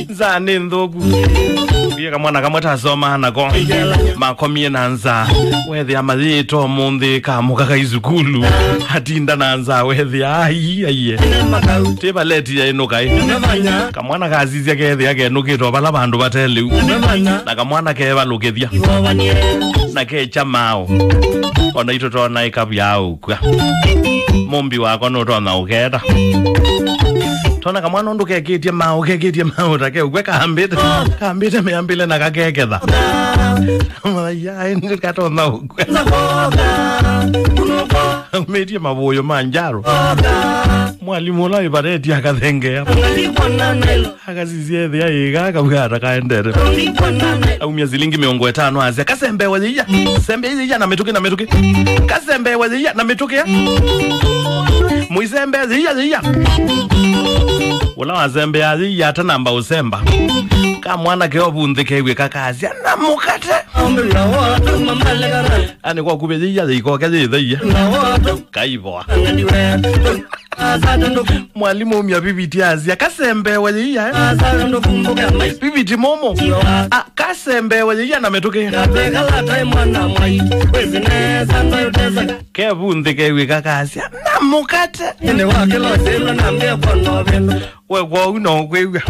Zane ndogu Bia kamwana kamwata soma nako makomie nanza wethi amazito mundi kamuka kaizukulu hatinda nanza wethi ai teba leti ya inokai kamwana kazizia kethi yake nukito bala bandu batelu na kamwana keba lukethia na kecha mao ona itoto na ikabyao kwa mombi wako notona uketa tona kamwana ndo keketie mao take ukwe kambite meambile na kakeketha ya ndi katona ukwe metie maboyo manjaro mwalimu la ibareti akathengea akazizie thia igaga bwara kaendere au miazilingi 50 azia kasembe wazija sembe hizi na metuki kasembe wazija na metuki muizembe zija wala wazembe azija hata namba usemba kamwana keobunde kewe kakazi na mukate ani kwa kubezija ziko kazi kaiboa mwalimu umya bibiti azia kasembe wazija bibiti momo kasembe wazija na metuke kebunde kewe kakazi na mukate wewe kwa uno kwewe